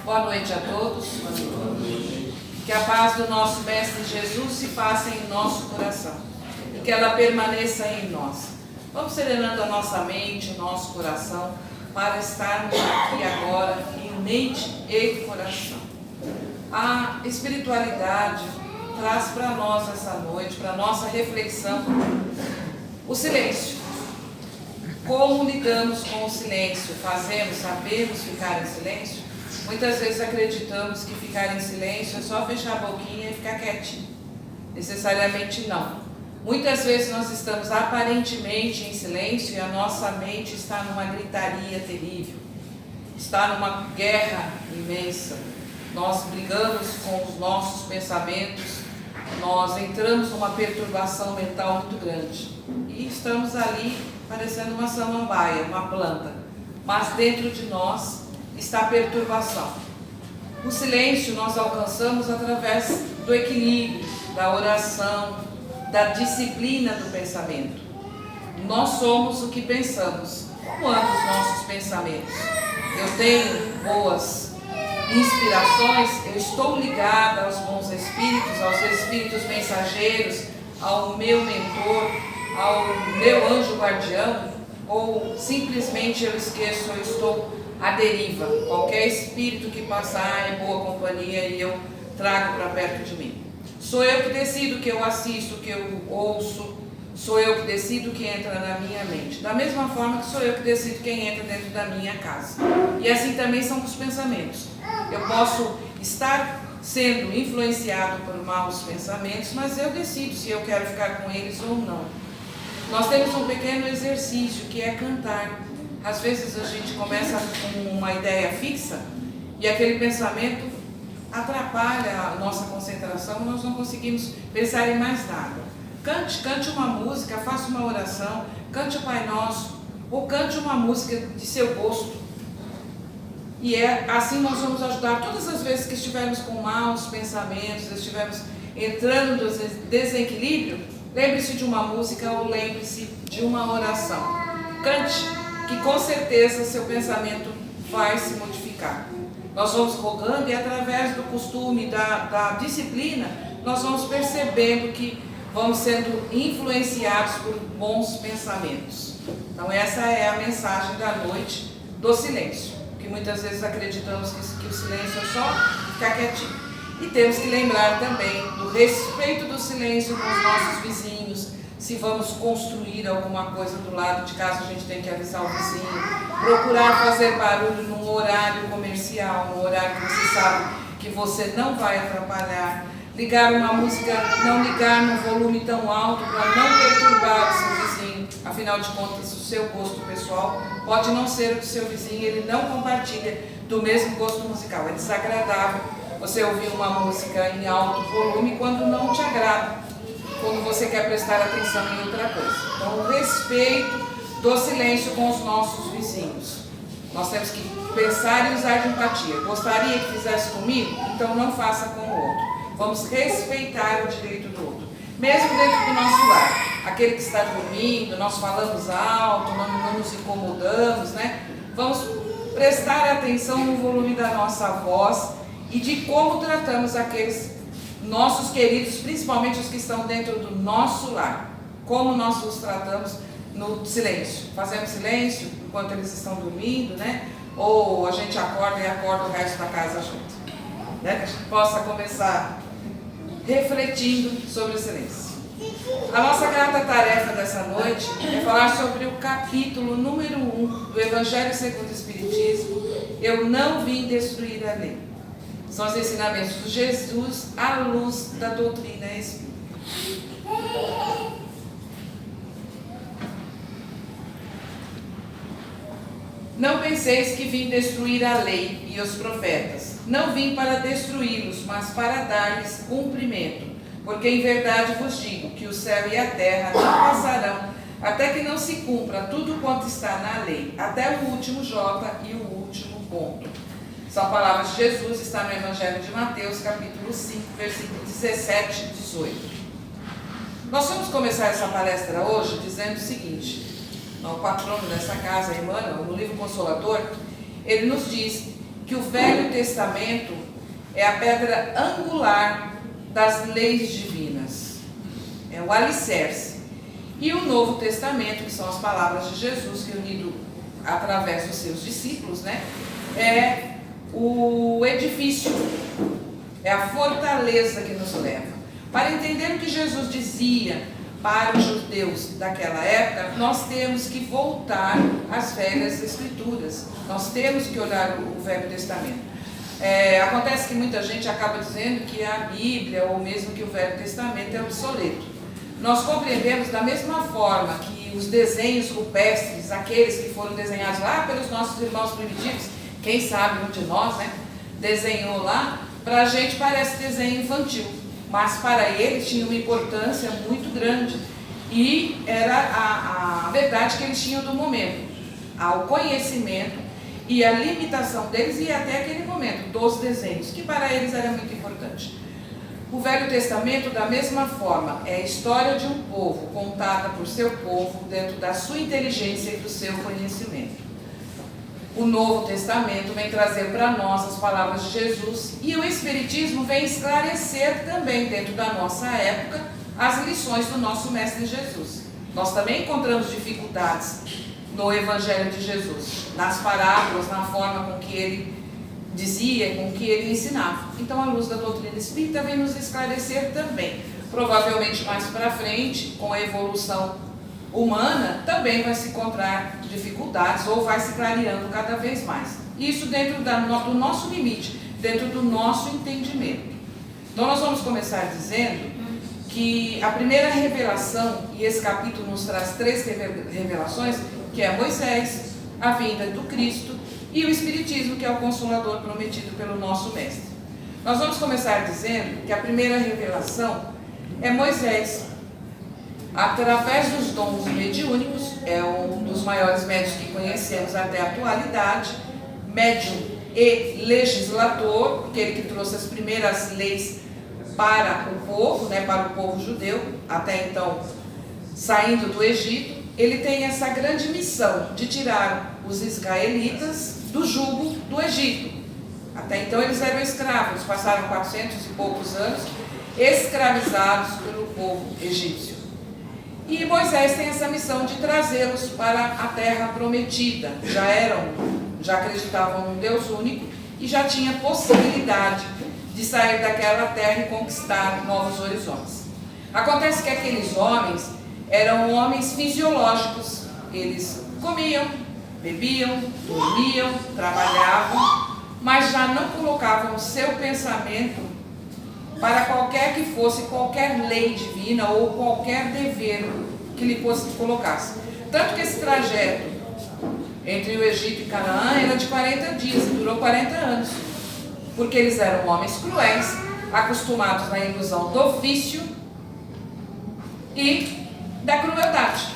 Boa noite a todos. Que a paz do nosso Mestre Jesus se faça em nosso coração e que ela permaneça em nós. Vamos serenando a nossa mente, o nosso coração, para estarmos aqui agora em mente e coração. A espiritualidade traz para nós essa noite, para a nossa reflexão, o silêncio. Como lidamos com o silêncio? Sabemos ficar em silêncio? Muitas vezes acreditamos que ficar em silêncio é só fechar a boquinha e ficar quietinho. Necessariamente não. Muitas vezes nós estamos aparentemente em silêncio e a nossa mente está numa gritaria terrível, está numa guerra imensa. Nós brigamos com os nossos pensamentos, nós entramos numa perturbação mental muito grande e estamos ali parecendo uma samambaia, uma planta, mas dentro de nós está a perturbação. O silêncio nós alcançamos através do equilíbrio, da oração, da disciplina do pensamento. Nós somos o que pensamos. Como andam os nossos pensamentos? Eu tenho boas inspirações, eu estou ligada aos bons espíritos, aos espíritos mensageiros, ao meu mentor, ao meu anjo guardião, ou simplesmente eu esqueço, eu estou à deriva. Qualquer espírito que passar é boa companhia e eu trago para perto de mim. Sou eu que decido o que eu assisto, o que eu ouço, sou eu que decido o que entra na minha mente. Da mesma forma que sou eu que decido quem entra dentro da minha casa. E assim também são os pensamentos. Eu posso estar sendo influenciado por maus pensamentos, mas eu decido se eu quero ficar com eles ou não. Nós temos um pequeno exercício que é cantar. Às vezes a gente começa com uma ideia fixa e aquele pensamento atrapalha a nossa concentração, nós não conseguimos pensar em mais nada. Cante uma música, faça uma oração, cante o Pai Nosso, ou cante uma música de seu gosto. E assim nós vamos ajudar todas as vezes que estivermos com maus pensamentos, estivermos entrando no desequilíbrio, lembre-se de uma música ou lembre-se de uma oração. Cante, que com certeza seu pensamento vai se modificar. Nós vamos rogando e através do costume, da disciplina, nós vamos percebendo que vamos sendo influenciados por bons pensamentos. Então essa é a mensagem da noite do silêncio, que muitas vezes acreditamos que o silêncio é só ficar quietinho. E temos que lembrar também do respeito do silêncio com os nossos vizinhos. Se vamos construir alguma coisa do lado de casa, a gente tem que avisar o vizinho. Procurar fazer barulho num horário comercial, num horário que você sabe que você não vai atrapalhar. Ligar uma música, não ligar num volume tão alto para não perturbar o seu vizinho. Afinal de contas, o seu gosto pessoal pode não ser o do seu vizinho, ele não compartilha do mesmo gosto musical. É desagradável você ouvir uma música em alto volume quando não te agrada, quando você quer prestar atenção em outra coisa. Então, o respeito do silêncio com os nossos vizinhos. Nós temos que pensar e usar de empatia. Gostaria que fizesse comigo? Então não faça com o outro. Vamos respeitar o direito do outro. Mesmo dentro do nosso lar. Aquele que está dormindo, nós falamos alto, não nos incomodamos, né? Vamos prestar atenção no volume da nossa voz e de como tratamos aqueles nossos queridos, principalmente os que estão dentro do nosso lar. Como nós os tratamos no silêncio. Fazemos silêncio enquanto eles estão dormindo, né? Ou a gente acorda e acorda o resto da casa junto. Né? Que a gente possa começar refletindo sobre o silêncio. A nossa grata tarefa dessa noite é falar sobre o capítulo número 1 do Evangelho segundo o Espiritismo. Eu não vim destruir a lei. São os ensinamentos de Jesus à luz da doutrina espírita. Não penseis que vim destruir a lei e os profetas. Não vim para destruí-los, mas para dar-lhes cumprimento. Porque em verdade vos digo que o céu e a terra não passarão até que não se cumpra tudo quanto está na lei, até o último J e o último ponto. São palavras de Jesus, está no Evangelho de Mateus, capítulo 5, versículo 17 e 18. Nós vamos começar essa palestra hoje dizendo o seguinte: o patrono dessa casa, Emmanuel, no livro Consolador, ele nos diz que o Velho Testamento é a pedra angular das leis divinas, é o alicerce. E o Novo Testamento, que são as palavras de Jesus reunido através dos seus discípulos, né, é o edifício, é a fortaleza que nos leva. Para entender o que Jesus dizia para os judeus daquela época, nós temos que voltar às velhas escrituras, nós temos que olhar o Velho Testamento. Acontece que muita gente acaba dizendo que a Bíblia, ou mesmo que o Velho Testamento é obsoleto. Nós compreendemos da mesma forma que os desenhos rupestres, aqueles que foram desenhados lá pelos nossos irmãos primitivos, quem sabe um de nós, né, desenhou lá, para a gente parece desenho infantil, mas para eles tinha uma importância muito grande, e era a verdade que eles tinham do momento, ao conhecimento e a limitação deles, e até aquele momento, dos desenhos, que para eles era muito importante. O Velho Testamento, da mesma forma, é a história de um povo, contada por seu povo, dentro da sua inteligência e do seu conhecimento. O Novo Testamento vem trazer para nós as palavras de Jesus, e o Espiritismo vem esclarecer também, dentro da nossa época, as lições do nosso Mestre Jesus. Nós também encontramos dificuldades no Evangelho de Jesus, nas parábolas, na forma com que ele dizia, com que ele ensinava. Então, a luz da doutrina espírita vem nos esclarecer também. Provavelmente mais para frente, com a evolução humana, também vai se encontrar dificuldades, ou vai se clareando cada vez mais. Isso dentro do nosso limite, dentro do nosso entendimento. Então, nós vamos começar dizendo que a primeira revelação, e esse capítulo nos traz 3 revelações, que é Moisés, a vinda do Cristo e o Espiritismo, que é o Consolador prometido pelo nosso Mestre. Nós vamos começar dizendo que a primeira revelação é Moisés, através dos dons mediúnicos, é um dos maiores médiuns que conhecemos até a atualidade, médium e legislador, porque ele que trouxe as primeiras leis para o povo, né, para o povo judeu, até então saindo do Egito. Ele tem essa grande missão de tirar os israelitas do jugo do Egito. Até então eles eram escravos, passaram 400 e poucos anos escravizados pelo povo egípcio. E Moisés tem essa missão de trazê-los para a terra prometida. Já acreditavam num Deus único e já tinha possibilidade de sair daquela terra e conquistar novos horizontes. Acontece que aqueles homens eram homens fisiológicos. Eles comiam, bebiam, dormiam, trabalhavam, mas já não colocavam o seu pensamento para qualquer que fosse, qualquer lei divina ou qualquer dever que lhe colocasse. Tanto que esse trajeto entre o Egito e Canaã era de 40 dias, e durou 40 anos, porque eles eram homens cruéis, acostumados na ilusão do vício e da crueldade.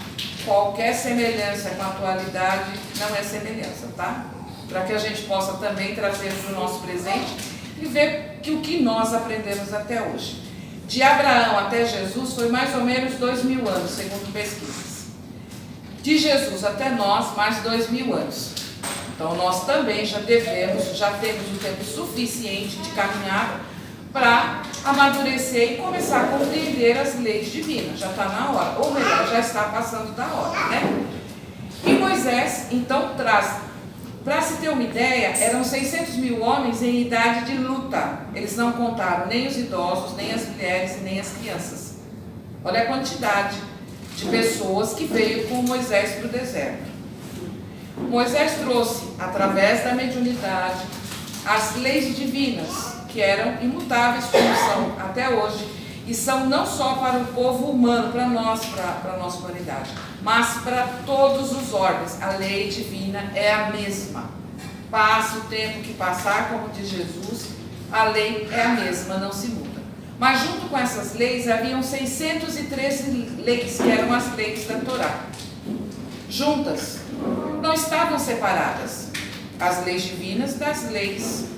Qualquer semelhança com a atualidade não é semelhança, tá? Para que a gente possa também trazer para o nosso presente e ver que o que nós aprendemos até hoje. De Abraão até Jesus foi mais ou menos 2000 anos, segundo pesquisas. De Jesus até nós, mais 2000 anos. Então nós também já temos o tempo suficiente de caminhada para amadurecer e começar a compreender as leis divinas. Já está na hora, ou melhor, já está passando da hora, né? E Moisés então traz, para se ter uma ideia, eram 600 mil homens em idade de luta. Eles não contaram nem os idosos, nem as mulheres, nem as crianças. Olha a quantidade de pessoas que veio com Moisés para o deserto. Moisés trouxe, através da mediunidade, as leis divinas, que eram imutáveis como são até hoje, e são não só para o povo humano, para nós, para a nossa humanidade, mas para todos os ordens. A lei divina é a mesma. Passa o tempo que passar, como diz Jesus, a lei é a mesma, não se muda. Mas junto com essas leis, haviam 613 leis, que eram as leis da Torá. Juntas, não estavam separadas as leis divinas das leis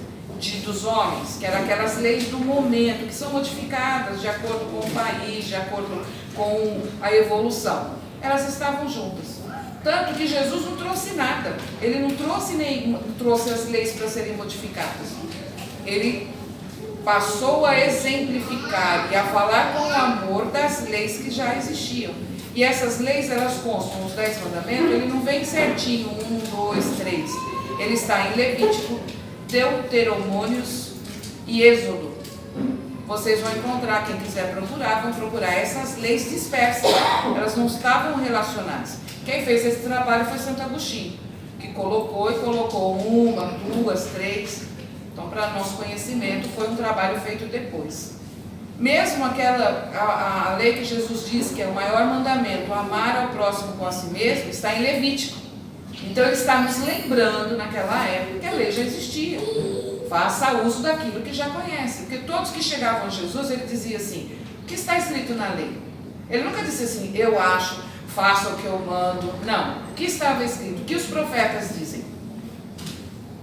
dos homens, que eram aquelas leis do momento, que são modificadas de acordo com o país, de acordo com a evolução. Elas estavam juntas. Tanto que Jesus não trouxe nada. Ele não trouxe as leis para serem modificadas. Ele passou a exemplificar e a falar com amor das leis que já existiam. E essas leis, elas constam, os 10 mandamentos, ele não vem certinho, 1, 2, 3. Ele está em Levítico, Deuteronômios e Êxodo. Vocês vão encontrar, quem quiser procurar, vão procurar essas leis dispersas. Elas não estavam relacionadas. Quem fez esse trabalho foi Santo Agostinho, que colocou 1, 2, 3. Então, para nosso conhecimento, foi um trabalho feito depois. Mesmo a lei que Jesus diz que é o maior mandamento, amar ao próximo com a si mesmo, está em Levítico. Então, ele está nos lembrando, naquela época, que a lei já existia. Faça uso daquilo que já conhece. Porque todos que chegavam a Jesus, ele dizia assim, o que está escrito na lei? Ele nunca disse assim, eu acho, faça o que eu mando. Não, o que estava escrito? O que os profetas dizem?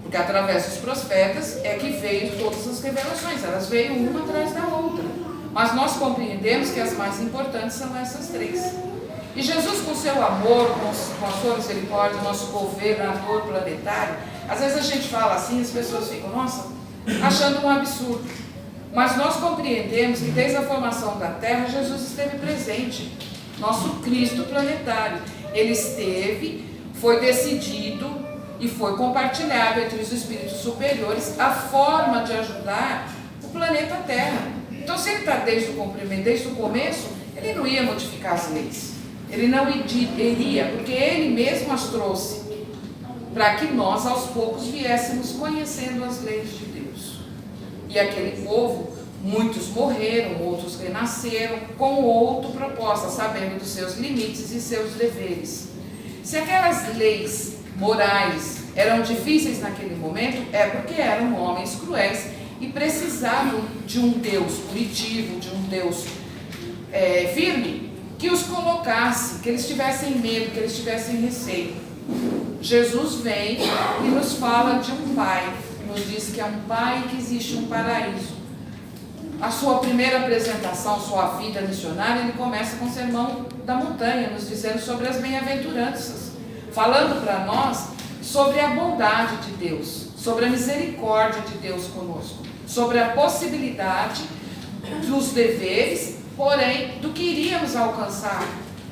Porque através dos profetas é que veio todas as revelações, elas veio uma atrás da outra. Mas nós compreendemos que as mais importantes são essas 3. E Jesus, com seu amor, com a sua misericórdia, nosso governador planetário, às vezes a gente fala assim, as pessoas ficam, nossa, achando um absurdo. Mas nós compreendemos que desde a formação da Terra, Jesus esteve presente, nosso Cristo planetário. Ele esteve, foi decidido e foi compartilhado entre os espíritos superiores a forma de ajudar o planeta Terra. Então, se ele está desde o começo, ele não ia modificar as leis. Ele não iria, porque ele mesmo as trouxe, para que nós, aos poucos, viéssemos conhecendo as leis de Deus. E aquele povo, muitos morreram, outros renasceram, com outra proposta, sabendo dos seus limites e seus deveres. Se aquelas leis morais eram difíceis naquele momento, é porque eram homens cruéis e precisavam de um Deus punitivo, de um Deus firme, que os colocasse, que eles tivessem medo, que eles tivessem receio. Jesus vem e nos fala de um Pai, nos diz que é um Pai, que existe um paraíso. A sua primeira apresentação, sua vida missionária, ele começa com o Sermão da Montanha, nos dizendo sobre as bem-aventuranças, falando para nós sobre a bondade de Deus, sobre a misericórdia de Deus conosco, sobre a possibilidade dos deveres, porém, do que iríamos alcançar,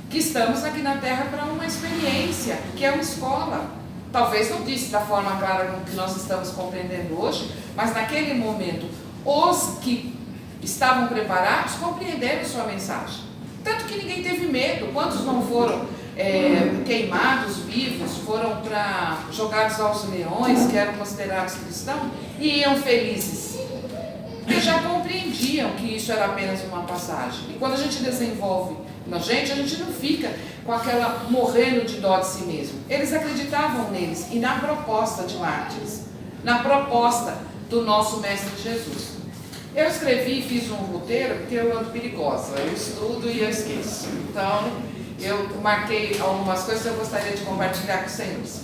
que estamos aqui na Terra para uma experiência, que é uma escola. Talvez não disse da forma clara como que nós estamos compreendendo hoje, mas naquele momento, os que estavam preparados compreenderam sua mensagem. Tanto que ninguém teve medo. Quantos não foram queimados vivos, foram jogados aos leões, que eram considerados cristãos, e iam felizes? Porque já compreendiam que isso era apenas uma passagem. E quando a gente desenvolve na gente, a gente não fica com aquela morrendo de dó de si mesmo. Eles acreditavam neles e na proposta de mártires, na proposta do nosso Mestre Jesus. Eu escrevi e fiz um roteiro porque eu ando perigosa, eu estudo e eu esqueço. Então, eu marquei algumas coisas que eu gostaria de compartilhar com os senhores.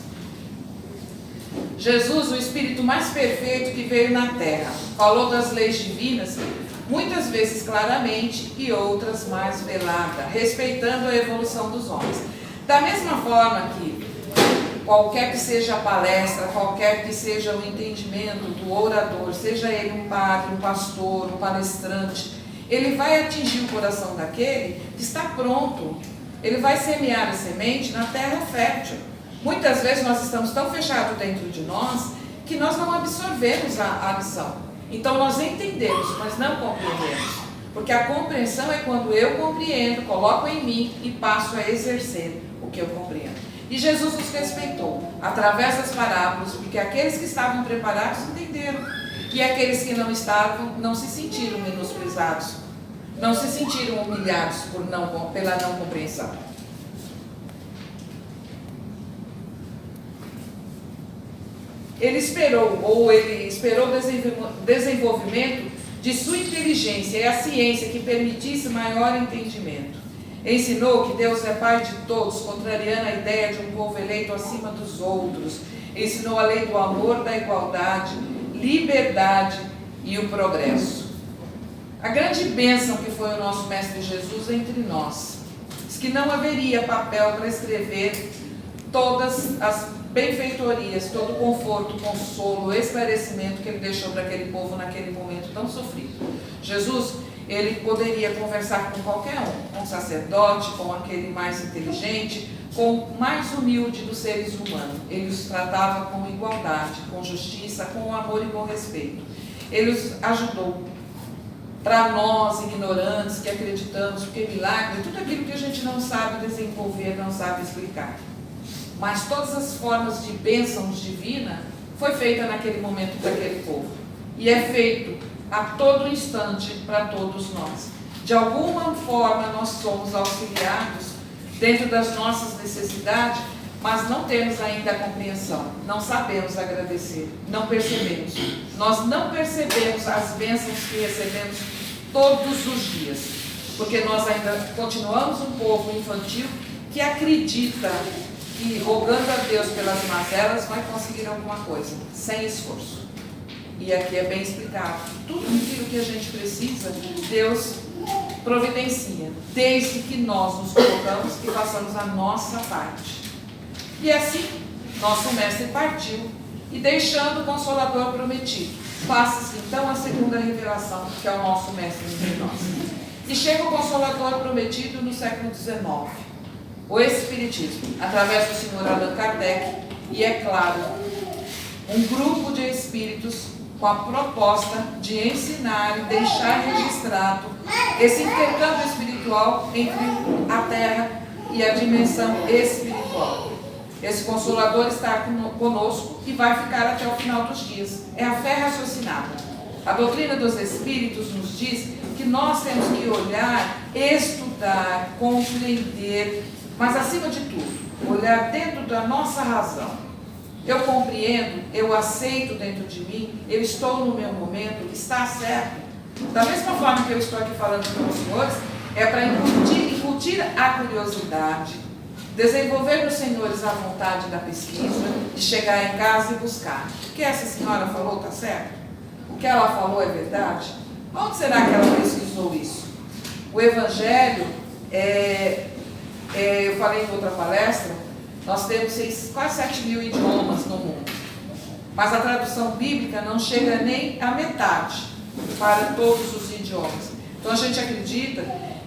Jesus, o Espírito mais perfeito que veio na Terra, falou das leis divinas, muitas vezes claramente e outras mais velada, respeitando a evolução dos homens. Da mesma forma que qualquer que seja a palestra, qualquer que seja o entendimento do orador, seja ele um padre, um pastor, um palestrante, ele vai atingir o coração daquele que está pronto. Ele vai semear a semente na terra fértil. Muitas vezes nós estamos tão fechados dentro de nós que nós não absorvemos a lição. Então nós entendemos, mas não compreendemos. Porque a compreensão é quando eu compreendo, coloco em mim e passo a exercer o que eu compreendo. E Jesus nos respeitou através das parábolas, porque aqueles que estavam preparados entenderam. E aqueles que não estavam não se sentiram menosprezados, não se sentiram humilhados pela não compreensão. Ele esperou o desenvolvimento de sua inteligência e a ciência que permitisse maior entendimento. Ensinou que Deus é Pai de todos, contrariando a ideia de um povo eleito acima dos outros. Ensinou a lei do amor, da igualdade, liberdade e o progresso. A grande bênção que foi o nosso Mestre Jesus entre nós, diz que não haveria papel para escrever todas as benfeitorias, todo o conforto, consolo, esclarecimento que ele deixou para aquele povo naquele momento tão sofrido. Jesus, ele poderia conversar com qualquer um, com o sacerdote, com aquele mais inteligente, com o mais humilde dos seres humanos. Ele os tratava com igualdade, com justiça, com amor e com respeito. Ele os ajudou. Para nós, ignorantes, que acreditamos, porque milagre é tudo aquilo que a gente não sabe desenvolver, não sabe explicar. Mas todas as formas de bênçãos divina foi feita naquele momento para aquele povo. E é feito a todo instante para todos nós. De alguma forma nós somos auxiliados dentro das nossas necessidades, mas não temos ainda a compreensão, não sabemos agradecer, não percebemos. Nós não percebemos as bênçãos que recebemos todos os dias, porque nós ainda continuamos um povo infantil que acredita que rogando a Deus pelas mazelas vai conseguir alguma coisa, sem esforço. E aqui é bem explicado, tudo aquilo que a gente precisa, Deus providencia, desde que nós nos colocamos e façamos a nossa parte. E assim, nosso mestre partiu, e deixando o Consolador prometido, passa-se então a segunda revelação, que é o nosso mestre entre nós. E chega o Consolador prometido no século XIX, o Espiritismo, através do senhor Allan Kardec, e é claro, um grupo de espíritos com a proposta de ensinar e deixar registrado esse intercâmbio espiritual entre a Terra e a dimensão espiritual. Esse Consolador está conosco e vai ficar até o final dos dias. É a fé raciocinada. A doutrina dos Espíritos nos diz que nós temos que olhar, estudar, compreender, mas acima de tudo, olhar dentro da nossa razão. Eu compreendo, eu aceito dentro de mim, eu estou no meu momento, está certo. Da mesma forma que eu estou aqui falando com os senhores, é para incutir a curiosidade, desenvolver nos senhores a vontade da pesquisa, de chegar em casa e buscar. O que essa senhora falou está certo? O que ela falou é verdade? Onde será que ela pesquisou isso? O Evangelho, eu falei em outra palestra, nós temos quase 7 mil idiomas no mundo, mas a tradução bíblica não chega nem à metade para todos os idiomas. Então a gente acredita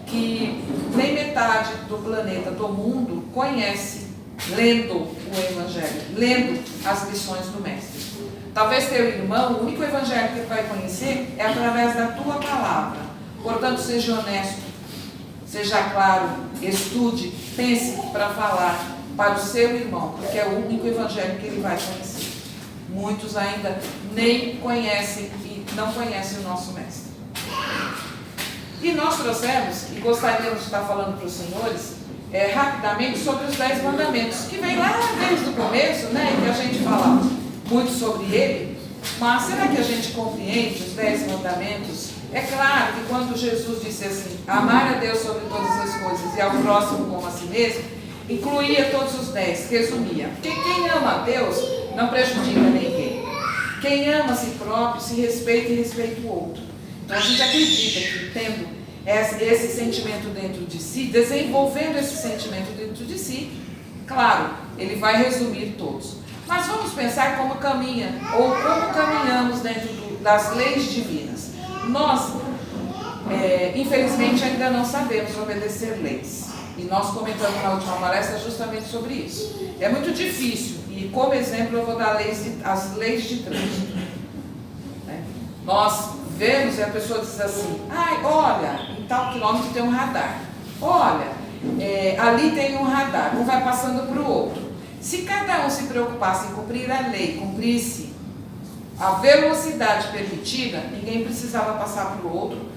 que nem metade do planeta, do mundo, conhece, lendo o Evangelho, lendo as lições do Mestre. Talvez teu irmão, o único Evangelho que ele vai conhecer é através da tua palavra. Portanto, seja honesto, seja claro, estude, pense para falar para o seu irmão, porque é o único Evangelho que ele vai conhecer. Muitos ainda nem conhecem e não conhecem o nosso Mestre. E nós trouxemos, e gostaríamos de estar falando para os senhores, rapidamente sobre os 10 mandamentos, que vem lá desde o começo, né, e que a gente fala muito sobre ele, mas será que a gente compreende os 10 mandamentos? É claro que quando Jesus disse assim, amar a Deus sobre todas as coisas e ao próximo como a si mesmo, incluía todos os 10, resumia. Porque quem ama a Deus não prejudica ninguém. Quem ama a si próprio se respeita e respeita o outro. Então a gente acredita que tendo esse sentimento dentro de si, desenvolvendo esse sentimento dentro de si, claro, ele vai resumir todos. Mas vamos pensar como caminha, ou como caminhamos dentro das leis divinas. Nós, infelizmente, ainda não sabemos obedecer leis. E nós comentamos na última palestra justamente sobre isso. É muito difícil, e como exemplo eu vou dar as leis de trânsito. Né? Nós vemos e a pessoa diz assim, olha, em tal quilômetro tem um radar. Olha, ali tem um radar, um vai passando para o outro. Se cada um se preocupasse em cumprir a lei, cumprisse a velocidade permitida, ninguém precisava passar para o outro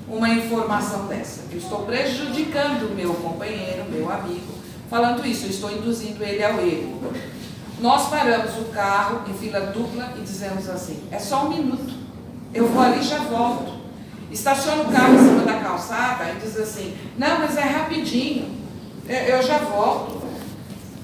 uma informação dessa. Eu estou prejudicando o meu companheiro, meu amigo, falando isso, eu estou induzindo ele ao erro. Nós paramos o carro em fila dupla e dizemos assim, é só 1 minuto, eu vou ali e já volto. Estaciona o carro em cima da calçada e diz assim, não, mas é rapidinho, eu já volto.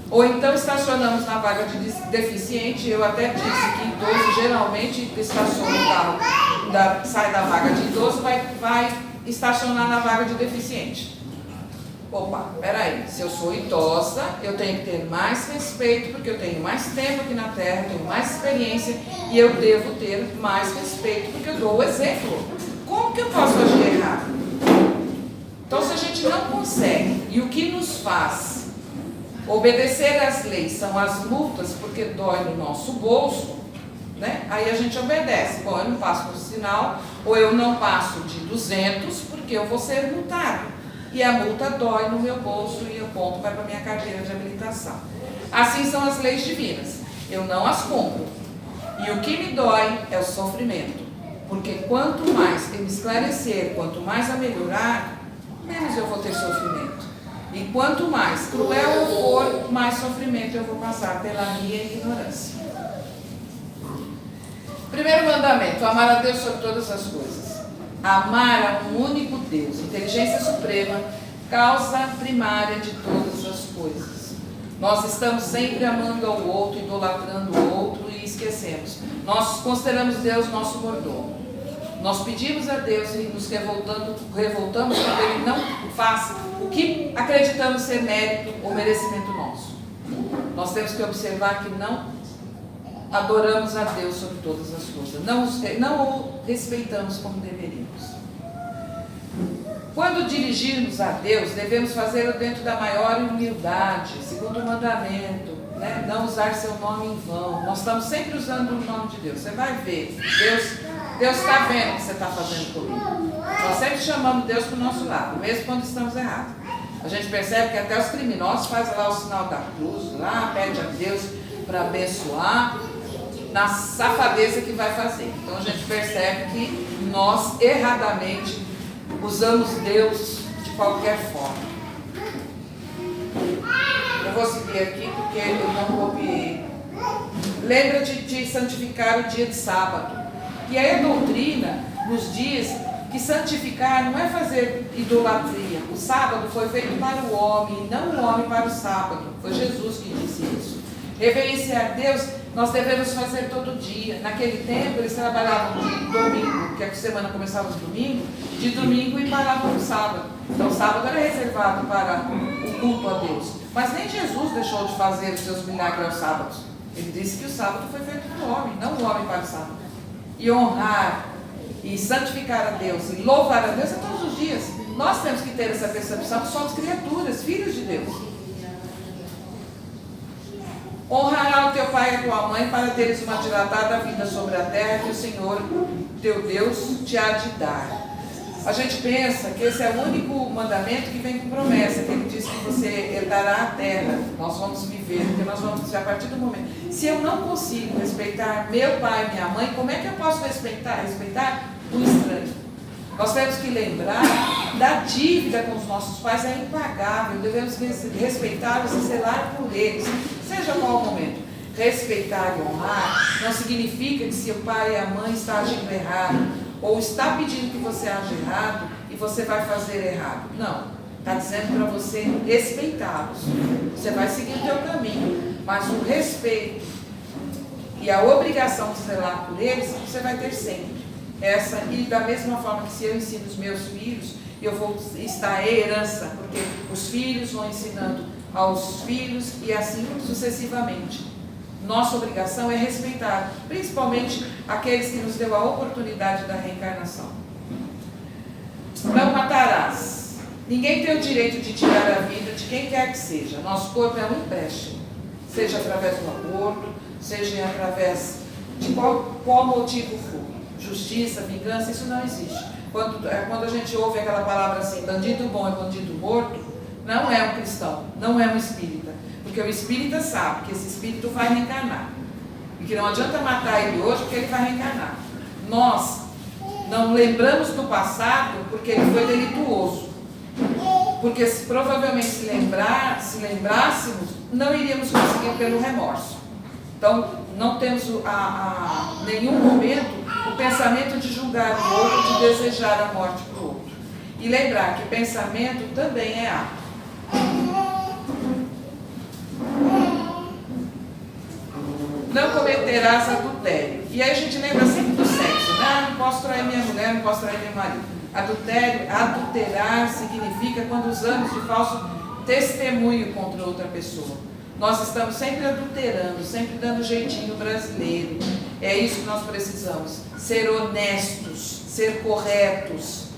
Ou então estacionamos na vaga de deficiente, eu até disse que idoso geralmente estaciona o carro, sai da vaga de idoso, vai estacionar na vaga de deficiente. Opa, peraí, se eu sou idosa, eu tenho que ter mais respeito, porque eu tenho mais tempo aqui na Terra, eu tenho mais experiência, e eu devo ter mais respeito, porque eu dou o exemplo. Como que eu posso agir errado? Então, se a gente não consegue, e o que nos faz obedecer às leis são as multas, porque dói no nosso bolso, né? Aí a gente obedece. Bom, eu não passo por sinal, ou eu não passo de 200, porque eu vou ser multado. E a multa dói no meu bolso e o ponto vai para a minha carteira de habilitação. Assim são as leis divinas. Eu não as cumpro. E o que me dói é o sofrimento. Porque quanto mais eu me esclarecer, quanto mais eu melhorar, menos eu vou ter sofrimento. E quanto mais cruel eu for, mais sofrimento eu vou passar pela minha ignorância. Primeiro mandamento: amar a Deus sobre todas as coisas. Amar a um único Deus, inteligência suprema, causa primária de todas as coisas. Nós estamos sempre amando ao outro, idolatrando o outro e esquecemos. Nós consideramos Deus nosso mordomo. Nós pedimos a Deus e nos revoltamos quando Ele não faz o que acreditamos ser mérito ou merecimento nosso. Nós temos que observar que não adoramos a Deus sobre todas as coisas, não o respeitamos como deveríamos. Quando dirigirmos a Deus, devemos fazê-lo dentro da maior humildade, segundo o mandamento, né? Não usar seu nome em vão. Nós estamos sempre usando o nome de Deus. Você vai ver, Deus está vendo o que você está fazendo comigo. Nós sempre chamamos Deus para o nosso lado, mesmo quando estamos errados. A gente percebe que até os criminosos fazem lá o sinal da cruz, lá pede a Deus para abençoar, na safadeza que vai fazer. Então a gente percebe que nós erradamente usamos Deus de qualquer forma. Eu vou seguir aqui porque eu não copiei. Lembra-te de santificar o dia de sábado. E aí a doutrina nos diz que santificar não é fazer idolatria. O sábado foi feito para o homem, não o homem para o sábado. Foi Jesus que disse isso. Reverenciar Deus nós devemos fazer todo dia. Naquele tempo eles trabalhavam de domingo, que a semana começava de domingo e paravam no sábado. Então o sábado era reservado para o culto a Deus. Mas nem Jesus deixou de fazer os seus milagres aos sábados. Ele disse que o sábado foi feito para o homem, não o homem para o sábado. E honrar e santificar a Deus e louvar a Deus é todos os dias. Nós temos que ter essa percepção que somos criaturas, filhos de Deus. Honrará o teu pai e a tua mãe para teres uma dilatada vida sobre a terra que o Senhor, teu Deus, te há de dar. A gente pensa que esse é o único mandamento que vem com promessa, que ele diz que você herdará a terra, nós vamos viver, porque nós vamos viver a partir do momento. Se eu não consigo respeitar meu pai e minha mãe, como é que eu posso respeitar o estranho? Nós temos que lembrar da dívida com os nossos pais, é impagável, devemos respeitá-los e zelar por eles, seja qual o momento. Respeitar e honrar não significa que se o pai e a mãe estão agindo errado, ou está pedindo que você age errado e você vai fazer errado. Não, está dizendo para você respeitá-los. Você vai seguir o teu caminho, mas o respeito e a obrigação de zelar por eles, você vai ter sempre. Essa, e da mesma forma que se eu ensino os meus filhos, eu vou estar em herança, porque os filhos vão ensinando aos filhos e assim sucessivamente. Nossa obrigação é respeitar, principalmente aqueles que nos deu a oportunidade da reencarnação. Não matarás. Ninguém tem o direito de tirar a vida de quem quer que seja. Nosso corpo é um empréstimo, seja através do aborto, seja através de qual motivo for. Justiça, vingança, isso não existe. Quando a gente ouve aquela palavra assim, bandido bom é bandido morto, não é um cristão, não é um espírita. Porque o espírita sabe que esse espírito vai reencarnar. E que não adianta matar ele hoje porque ele vai reencarnar. Nós não lembramos do passado porque ele foi delituoso. Porque provavelmente se lembrássemos, não iríamos conseguir pelo remorso. Então, não temos nenhum momento o pensamento de julgar o outro, de desejar a morte para o outro. E lembrar que pensamento também é ato. Não cometerás adultério. E aí a gente lembra sempre do sexo, né? Não posso trair minha mulher, não posso trair meu marido. Adulterar significa quando usamos de falso testemunho contra outra pessoa. Nós estamos sempre adulterando, sempre dando jeitinho brasileiro. É isso que nós precisamos, ser honestos, ser corretos.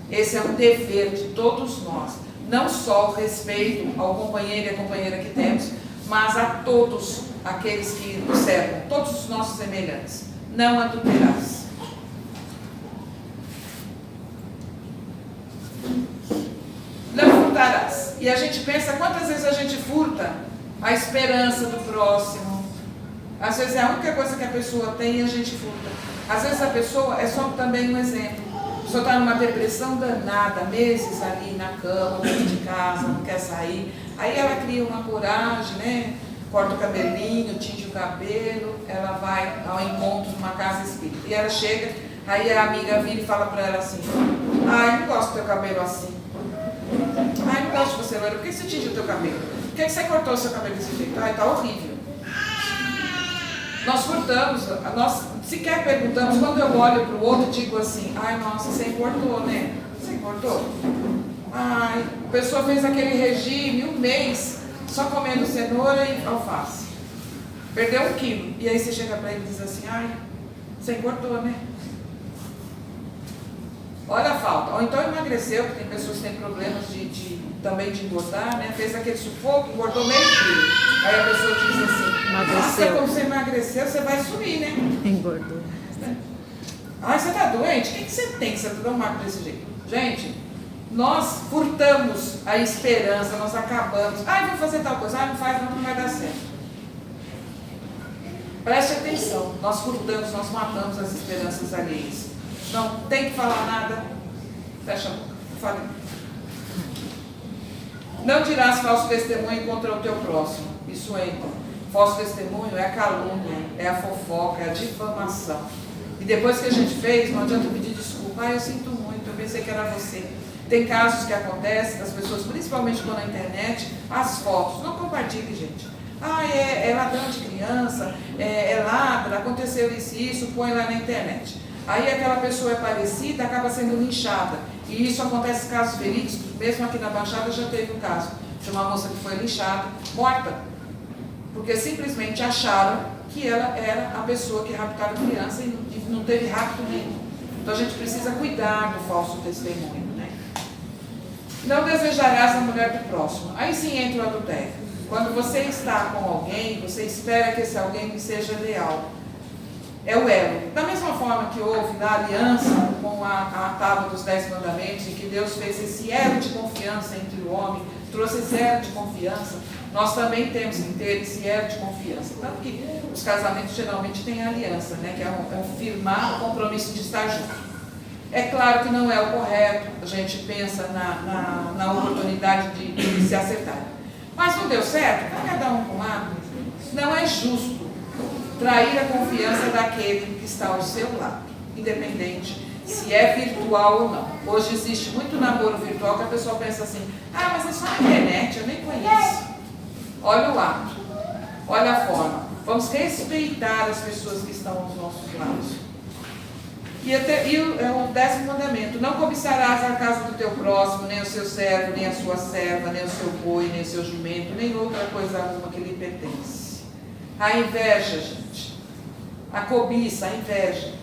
Esse é um dever de todos nós. Não só o respeito ao companheiro e à companheira que temos, mas a todos aqueles que nos cercam, todos os nossos semelhantes. Não adulterarás. Não furtarás. E a gente pensa, quantas vezes a gente furta a esperança do próximo? Às vezes é a única coisa que a pessoa tem e a gente furta. Às vezes a pessoa, é só também um exemplo, a pessoa está numa depressão danada, meses ali na cama, dentro de casa, não quer sair. Aí ela cria uma coragem, né? Corta o cabelinho, tinge o cabelo, ela vai ao encontro de uma casa espírita. E ela chega, aí a amiga vira e fala para ela assim: ai, não gosto do teu cabelo assim. Ai, não gosto de você, Laura, por que você tinge o teu cabelo? Por que você cortou o seu cabelo desse jeito? Ai, tá horrível. Nós furtamos, nós sequer perguntamos. Quando eu olho para o outro, digo assim: ai, nossa, você engordou, né? Você engordou? Ai, a pessoa fez aquele regime, um mês, só comendo cenoura e alface. Perdeu 1 quilo. E aí você chega para ele e diz assim: ai, você engordou, né? Olha a falta. Ou então emagreceu, porque tem pessoas que têm problemas também de engordar, né? Fez aquele sufoco, engordou meio quilo. Aí a pessoa diz assim: nossa, como você emagreceu, você vai sumir, né? Engordou. Ai, você tá doente? O que você tem que você tá tão magro desse jeito? Gente, nós furtamos a esperança, nós acabamos. Ai, vou fazer tal coisa. Ai, não faz, não vai dar certo. Preste atenção, nós furtamos, nós matamos as esperanças alheias. Não tem que falar nada, fecha a boca, fale. Não dirás falso testemunho contra o teu próximo. Isso entra. Falso testemunho é a calúnia, é a fofoca, é a difamação. E depois que a gente fez, não adianta pedir desculpa. Ah, eu sinto muito, eu pensei que era você. Tem casos que acontecem das pessoas, principalmente quando na internet, as fotos. Não compartilhe, gente. Ah, é ladrão de criança, é ladra, aconteceu isso, põe lá na internet. Aí aquela pessoa é parecida, acaba sendo linchada. E isso acontece em casos verídicos, mesmo aqui na Baixada já teve um caso de uma moça que foi linchada, morta, porque simplesmente acharam que ela era a pessoa que raptava criança e não teve rapto nenhum. Então a gente precisa cuidar do falso testemunho, né? Não desejarás a mulher do próximo. Aí sim entra o adultério. Quando você está com alguém, você espera que esse alguém seja leal. É o elo. Da mesma forma que houve na aliança com a tábua dos 10 mandamentos, em que Deus fez esse elo de confiança entre o homem, trouxe esse elo de confiança, nós também temos que ter esse elo de confiança. Tanto que os casamentos geralmente têm aliança, né? Que é um firmar o compromisso de estar junto. É claro que não é o correto, a gente pensa na oportunidade de se acertar. Mas não deu certo? Vai cada um com um lado. Não é justo trair a confiança daquele que está ao seu lado, independente se é virtual ou não. Hoje existe muito namoro virtual que a pessoa pensa assim: ah, mas é só na internet, eu nem conheço. Olha o ato, olha a forma. Vamos respeitar as pessoas que estão aos nossos lados. E o 10º mandamento: não cobiçarás a casa do teu próximo, nem o seu servo, nem a sua serva, nem o seu boi, nem o seu jumento, nem outra coisa alguma que lhe pertence. A inveja, gente, a cobiça, a inveja.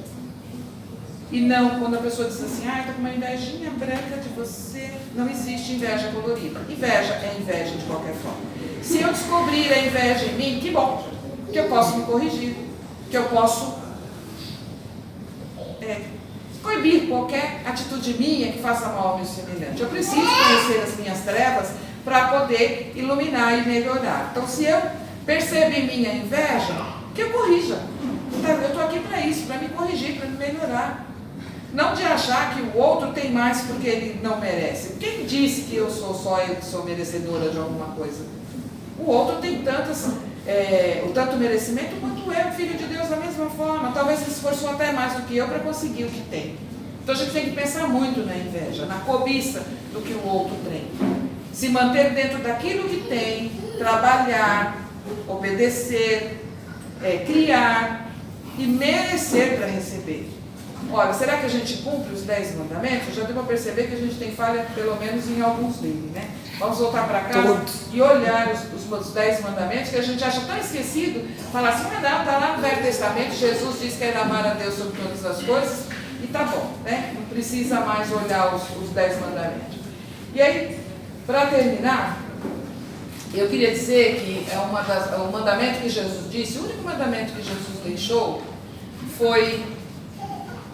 E não, quando a pessoa diz assim: ah, eu estou com uma invejinha branca de você. Não existe inveja colorida. Inveja é inveja de qualquer forma. Se eu descobrir a inveja em mim, que bom, que eu posso me corrigir, que eu posso coibir qualquer atitude minha que faça mal ao meu semelhante. Eu preciso conhecer as minhas trevas para poder iluminar e melhorar. Então, se eu percebo em mim a inveja, que eu corrija. Eu estou aqui para isso, para me corrigir, para me melhorar. Não de achar que o outro tem mais porque ele não merece. Quem disse que eu sou só eu que sou merecedora de alguma coisa? O outro tem tanto merecimento quanto eu, filho de Deus, da mesma forma. Talvez se esforçou até mais do que eu para conseguir o que tem. Então a gente tem que pensar muito na inveja, na cobiça do que o outro tem. Se manter dentro daquilo que tem, trabalhar, obedecer, criar e merecer para receber. Olha, será que a gente cumpre os 10 mandamentos? Já deu para perceber que a gente tem falha pelo menos em alguns deles, né? Vamos voltar para casa e olhar os 10 mandamentos, que a gente acha tão esquecido, falar assim, não, está lá no Velho Testamento, Jesus diz que é amar a Deus sobre todas as coisas, e tá bom, né? Não precisa mais olhar os 10 mandamentos. E aí, para terminar, eu queria dizer que o mandamento que Jesus disse, o único mandamento que Jesus deixou foi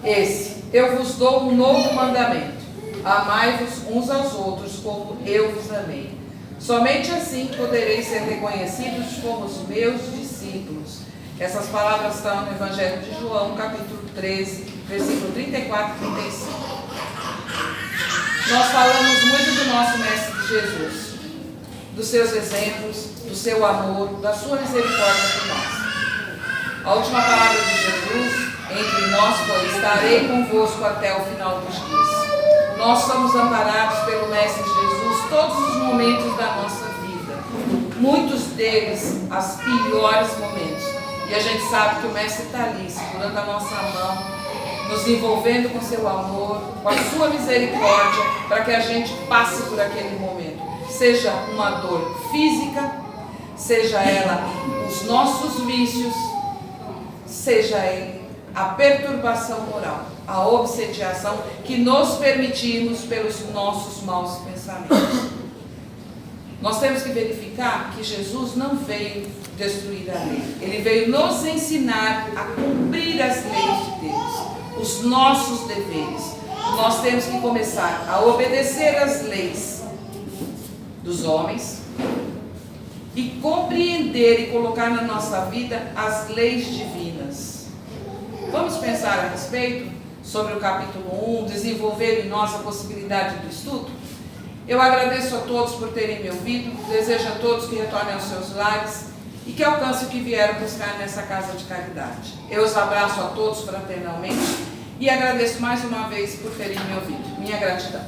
esse: eu vos dou um novo mandamento, amai-vos uns aos outros como eu vos amei. Somente assim podereis ser reconhecidos como os meus discípulos. Essas palavras estão no Evangelho de João, capítulo 13, versículo 34 e 35. Nós falamos muito do nosso Mestre Jesus, dos seus exemplos, do seu amor, da sua misericórdia por nós. A última palavra de Jesus entre nós foi: estarei convosco até o final dos dias. Nós somos amparados pelo Mestre Jesus todos os momentos da nossa vida, muitos deles, os piores momentos. E a gente sabe que o Mestre está ali, segurando a nossa mão, nos envolvendo com seu amor, com a sua misericórdia, para que a gente passe por aquele momento. Seja uma dor física, seja ela os nossos vícios, seja ele a perturbação moral, a obsediação que nos permitimos pelos nossos maus pensamentos. Nós temos que verificar que Jesus não veio destruir a lei. Ele veio nos ensinar a cumprir as leis de Deus, os nossos deveres. Nós temos que começar a obedecer às leis dos homens e compreender e colocar na nossa vida as leis divinas. Vamos pensar a respeito sobre o capítulo 1, desenvolver em nós a possibilidade do estudo? Eu agradeço a todos por terem me ouvido, desejo a todos que retornem aos seus lares e que alcancem o que vieram buscar nessa casa de caridade. Eu os abraço a todos fraternalmente e agradeço mais uma vez por terem me ouvido. Minha gratidão.